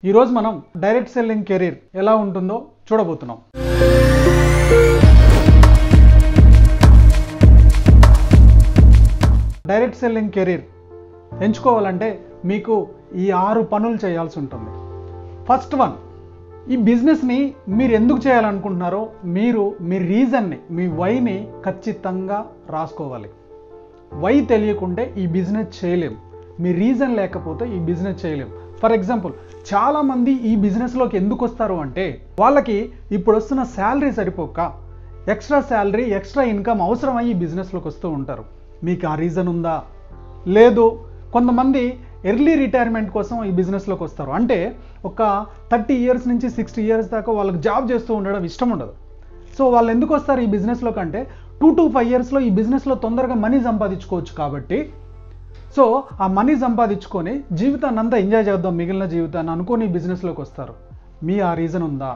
ఈరోజు మనం direct selling career ఎలా ఉంటుందో చూడబోతున్నాం. డైరెక్ట్ సెల్లింగ్ కెరీర్ ఎంచుకోవాలంటే మీకు ఈ 6 పనులు చేయాల్సి ఉంటుంది. ఫస్ట్ వన్, ఈ బిజినెస్ని మీరు ఎందుకు చేయాలనుకుంటున్నారో మీరు మీ రీజన్ని, మీ వైని ఖచ్చితంగా రాసుకోవాలి. వై తెలియకుంటే ఈ బిజినెస్ చేయలేం. మీ రీజన్ లేకపోతే ఈ బిజినెస్ చేయలేం. ఫర్ ఎగ్జాంపుల్, చాలామంది ఈ బిజినెస్లోకి ఎందుకు వస్తారు అంటే వాళ్ళకి ఇప్పుడు వస్తున్న శాలరీ సరిపోక ఎక్స్ట్రా శాలరీ, ఎక్స్ట్రా ఇన్కమ్ అవసరమై ఈ బిజినెస్లోకి వస్తూ ఉంటారు. మీకు ఆ రీజన్ ఉందా? లేదు. కొంతమంది ఎర్లీ రిటైర్మెంట్ కోసం ఈ బిజినెస్లోకి వస్తారు. అంటే ఒక 30 ఇయర్స్ నుంచి 60 ఇయర్స్ దాకా వాళ్ళకి జాబ్ చేస్తూ ఉండడం ఇష్టం ఉండదు. సో వాళ్ళు ఎందుకు వస్తారు ఈ బిజినెస్లోకి అంటే 2 to 5 ఇయర్స్లో ఈ బిజినెస్లో తొందరగా మనీ సంపాదించుకోవచ్చు కాబట్టి, సో ఆ మనీ సంపాదించుకొని జీవితాన్ని అంతా ఎంజాయ్ చేద్దాం మిగిలిన జీవితాన్ని అనుకొని ఈ బిజినెస్లోకి వస్తారు. మీ ఆ రీజన్ ఉందా?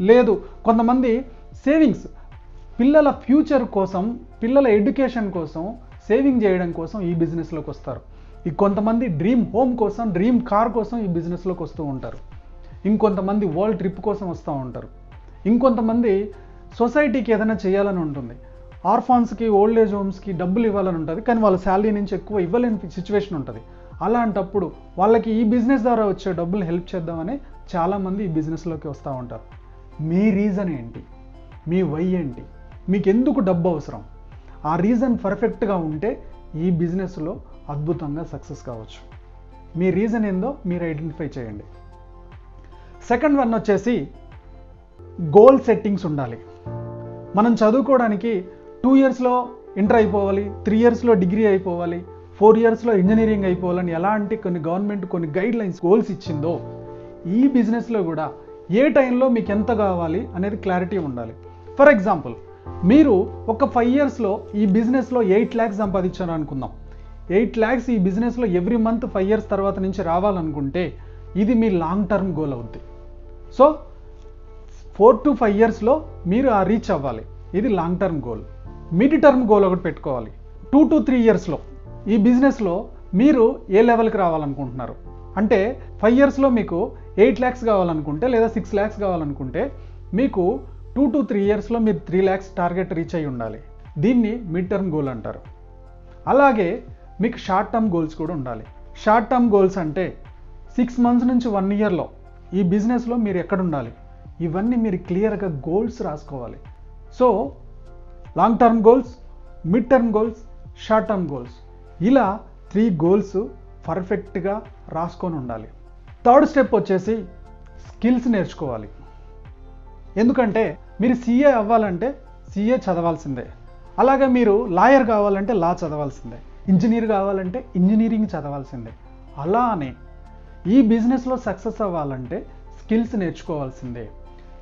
లేదు. కొంతమంది సేవింగ్స్, పిల్లల ఫ్యూచర్ కోసం, పిల్లల ఎడ్యుకేషన్ కోసం సేవింగ్ చేయడం కోసం ఈ బిజినెస్లోకి వస్తారు. కొంతమంది డ్రీమ్ హోమ్ కోసం, డ్రీమ్ కార్ కోసం ఈ బిజినెస్లోకి వస్తూ ఉంటారు. ఇంకొంతమంది వరల్డ్ ట్రిప్ కోసం వస్తూ ఉంటారు. ఇంకొంతమంది సొసైటీకి ఏదైనా చేయాలని ఉంటుంది. ఆర్ఫాన్స్కి, ఓల్డ్ ఏజ్ హోమ్స్కి డబ్బులు ఇవ్వాలని ఉంటుంది, కానీ వాళ్ళ శాలరీ నుంచి ఎక్కువ ఇవ్వలేని సిచ్యువేషన్ ఉంటుంది. అలాంటప్పుడు వాళ్ళకి ఈ బిజినెస్ ద్వారా వచ్చే డబ్బులు హెల్ప్ చేద్దామని చాలామంది ఈ బిజినెస్లోకి వస్తూ ఉంటారు. మీ రీజన్ ఏంటి? మీ వై ఏంటి? మీకు ఎందుకు డబ్బు అవసరం? ఆ రీజన్ పర్ఫెక్ట్గా ఉంటే ఈ బిజినెస్లో అద్భుతంగా సక్సెస్ కావచ్చు. మీ రీజన్ ఏందో మీరు ఐడెంటిఫై చేయండి. సెకండ్ వన్ వచ్చేసి గోల్ సెట్టింగ్స్ ఉండాలి. మనం చదువుకోవడానికి 2 ఇయర్స్లో ఇంటర్ అయిపోవాలి, 3 ఇయర్స్లో డిగ్రీ అయిపోవాలి, 4 ఇయర్స్లో ఇంజనీరింగ్ అయిపోవాలని ఎలాంటి గవర్నమెంట్ కొన్ని గైడ్ లైన్స్, గోల్స్ ఇచ్చిందో ఈ బిజినెస్లో కూడా ఏ టైంలో మీకు ఎంత కావాలి అనేది క్లారిటీ ఉండాలి. ఫర్ ఎగ్జాంపుల్, మీరు ఒక 5 ఇయర్స్లో ఈ బిజినెస్లో 8 lakhs సంపాదించారు అనుకుందాం. 8 lakhs ఈ బిజినెస్లో ఎవ్రీ మంత్ 5 ఇయర్స్ తర్వాత నుంచి రావాలనుకుంటే ఇది మీ లాంగ్ టర్మ్ గోల్ అవుద్ది. సో 4 to 5 ఇయర్స్లో మీరు ఆ రీచ్ అవ్వాలి. ఇది long term goal. Mid term goal ఒకటి పెట్టుకోవాలి. 2 to 3 ఇయర్స్లో ఈ బిజినెస్లో మీరు ఏ లెవెల్కి రావాలనుకుంటున్నారు అంటే 5 ఇయర్స్లో మీకు 8 lakhs కావాలనుకుంటే లేదా 6 lakhs కావాలనుకుంటే మీకు 2 to 3 ఇయర్స్లో మీరు 3 lakhs టార్గెట్ రీచ్ అయ్యి ఉండాలి. దీన్ని మిడ్ టర్మ్ గోల్ అంటారు. అలాగే మీకు షార్ట్ టర్మ్ గోల్స్ కూడా ఉండాలి. షార్ట్ టర్మ్ గోల్స్ అంటే 6 months నుంచి 1 yearలో ఈ బిజినెస్లో మీరు ఎక్కడ ఉండాలి, ఇవన్నీ మీరు క్లియర్గా గోల్స్ రాసుకోవాలి. So long term goals, mid term goals, short term goals, ఇలా 3 గోల్స్ పర్ఫెక్ట్గా రాసుకొని ఉండాలి. థర్డ్ స్టెప్ వచ్చేసి స్కిల్స్ నేర్చుకోవాలి. ఎందుకంటే మీరు CA అవ్వాలంటే CA చదవాల్సిందే. అలాగే మీరు లాయర్ కావాలంటే లా చదవాల్సిందే. ఇంజనీర్ కావాలంటే ఇంజనీరింగ్ చదవాల్సిందే. అలానే ఈ బిజినెస్లో సక్సెస్ అవ్వాలంటే స్కిల్స్ నేర్చుకోవాల్సిందే.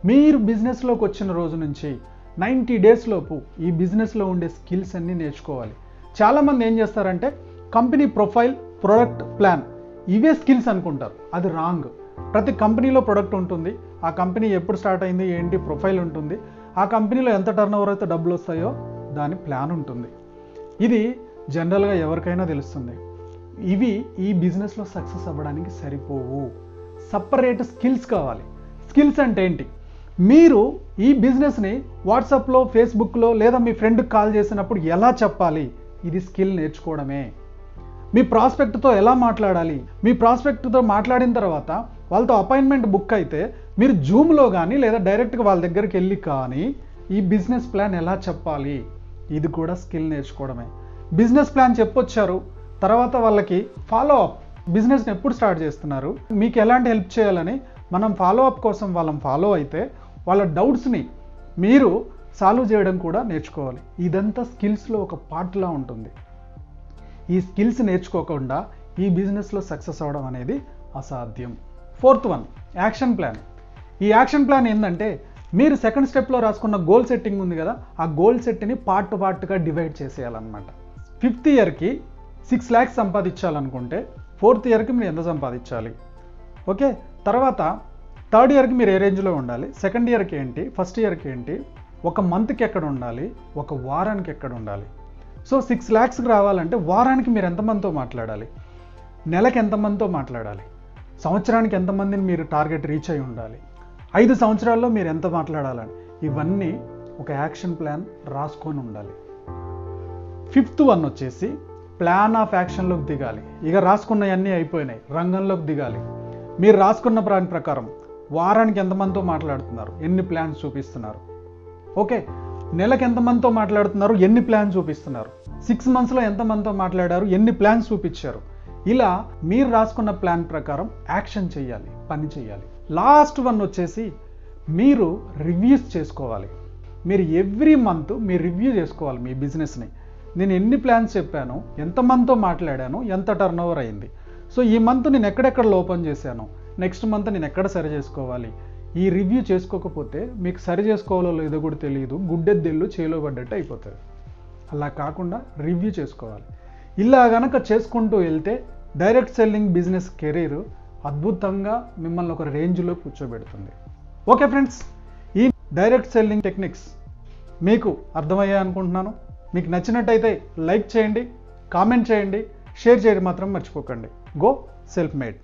మీరు బిజినెస్లోకి వచ్చిన రోజు నుంచి 90 days లోపు ఈ బిజినెస్లో ఉండే స్కిల్స్ అన్నీ నేర్చుకోవాలి. చాలామంది ఏం చేస్తారంటే కంపెనీ ప్రొఫైల్, ప్రొడక్ట్ ప్లాన్ ఇవే స్కిల్స్ అనుకుంటారు. అది రాంగ్. ప్రతి కంపెనీలో ప్రొడక్ట్ ఉంటుంది, ఆ కంపెనీ ఎప్పుడు స్టార్ట్ అయింది ఏంటి ప్రొఫైల్ ఉంటుంది, ఆ కంపెనీలో ఎంత టర్నోవర్ అయితే డబ్బులు వస్తాయో దాని ప్లాన్ ఉంటుంది. ఇది జనరల్గా ఎవరికైనా తెలుస్తుంది. ఇవి ఈ బిజినెస్లో సక్సెస్ అవ్వడానికి సరిపోవు. సపరేట్ స్కిల్స్ కావాలి. స్కిల్స్ అంటే ఏంటి? మీరు ఈ బిజినెస్ని వాట్సాప్లో, ఫేస్బుక్లో లేదా మీ ఫ్రెండ్కి కాల్ చేసినప్పుడు ఎలా చెప్పాలి, ఇది స్కిల్ నేర్చుకోవడమే. మీ ప్రాస్పెక్ట్తో ఎలా మాట్లాడాలి, మీ ప్రాస్పెక్ట్తో మాట్లాడిన తర్వాత వాళ్ళతో అపాయింట్మెంట్ బుక్ అయితే మీరు జూమ్లో కానీ లేదా డైరెక్ట్గా వాళ్ళ దగ్గరికి వెళ్ళి కానీ ఈ బిజినెస్ ప్లాన్ ఎలా చెప్పాలి, ఇది కూడా స్కిల్ నేర్చుకోవడమే. బిజినెస్ ప్లాన్ చెప్పొచ్చారు, తర్వాత వాళ్ళకి ఫాలో అప్, బిజినెస్ని ఎప్పుడు స్టార్ట్ చేస్తున్నారు, మీకు ఎలాంటి హెల్ప్ చేయాలని మనం ఫాలో అప్ కోసం వాళ్ళని ఫాలో అయితే వాళ్ళ డౌట్స్ని మీరు సాల్వ్ చేయడం కూడా నేర్చుకోవాలి. ఇదంతా స్కిల్స్లో ఒక పార్ట్లా ఉంటుంది. ఈ స్కిల్స్ నేర్చుకోకుండా ఈ బిజినెస్లో సక్సెస్ అవ్వడం అనేది అసాధ్యం. Fourth one, action plan. ఈ యాక్షన్ ప్లాన్ ఏంటంటే మీరు సెకండ్ స్టెప్లో రాసుకున్న గోల్ సెట్టింగ్ ఉంది కదా, ఆ గోల్ సెట్ని పార్ట్గా డివైడ్ చేసేయాలన్నమాట. 5th ఇయర్కి 6 lakhs సంపాదించాలనుకుంటే 4th ఇయర్కి మీరు ఎంత సంపాదించాలి, ఓకే. తర్వాత 3rd ఇయర్కి మీరు ఏ రేంజ్లో ఉండాలి, 2nd ఇయర్కి ఏంటి, 1st ఇయర్కి ఏంటి, ఒక మంత్కి ఎక్కడ ఉండాలి, ఒక వారానికి ఎక్కడ ఉండాలి. సో 6 lakhsకి రావాలంటే వారానికి మీరు ఎంతమందితో మాట్లాడాలి, నెలకు ఎంతమందితో మాట్లాడాలి, సంవత్సరానికి ఎంతమందిని మీరు టార్గెట్ రీచ్ అయి ఉండాలి, 5 సంవత్సరాల్లో మీరు ఎంత మాట్లాడాలని, ఇవన్నీ ఒక యాక్షన్ ప్లాన్ రాసుకొని ఉండాలి. 5th వన్ వచ్చేసి ప్లాన్ ఆఫ్ యాక్షన్లోకి దిగాలి. ఇక రాసుకున్నవన్నీ అయిపోయినాయి, రంగంలోకి దిగాలి. మీరు రాసుకున్న ప్లాన్ ప్రకారం వారానికి ఎంతమందితో మాట్లాడుతున్నారు, ఎన్ని ప్లాన్స్ చూపిస్తున్నారు, ఓకే, నెలకు ఎంతమందితో మాట్లాడుతున్నారు, ఎన్ని ప్లాన్స్ చూపిస్తున్నారు, 6 మంత్స్లో ఎంతమందితో మాట్లాడారు, ఎన్ని ప్లాన్స్ చూపించారు. ఇలా మీరు రాసుకున్న ప్లాన్ ప్రకారం యాక్షన్ చేయాలి, పని చేయాలి. లాస్ట్ వన్ వచ్చేసి మీరు రివ్యూస్ చేసుకోవాలి. మీరు ఎవ్రీ మంత్ మీరు రివ్యూ చేసుకోవాలి మీ బిజినెస్ని. నేను ఎన్ని ప్లాన్స్ చెప్పాను, ఎంతమందితో మాట్లాడాను, ఎంత టర్న్ ఓవర్ అయింది, సో ఈ మంత్ నేను ఎక్కడెక్కడ లోపం చేశాను, నెక్స్ట్ మంత్ నేను ఎక్కడ సరి చేసుకోవాలి. ఈ రివ్యూ చేసుకోకపోతే మీకు సరి చేసుకోవాలో లేదో కూడా తెలియదు, గుడ్డెద్దెళ్ళు చేలో పడ్డట్టు అయిపోతుంది. అలా కాకుండా రివ్యూ చేసుకోవాలి. ఇలా గనక చేసుకుంటూ వెళ్తే డైరెక్ట్ సెల్లింగ్ బిజినెస్ కెరీర్ అద్భుతంగా మిమ్మల్ని ఒక రేంజ్లో కూర్చోబెడుతుంది. ఓకే ఫ్రెండ్స్, ఈ డైరెక్ట్ సెల్లింగ్ టెక్నిక్స్ మీకు అర్థమయ్యాయి అనుకుంటున్నాను. మీకు నచ్చినట్టయితే లైక్ చేయండి, కామెంట్ చేయండి, షేర్ చేయడం మాత్రం మర్చిపోకండి. Go self made.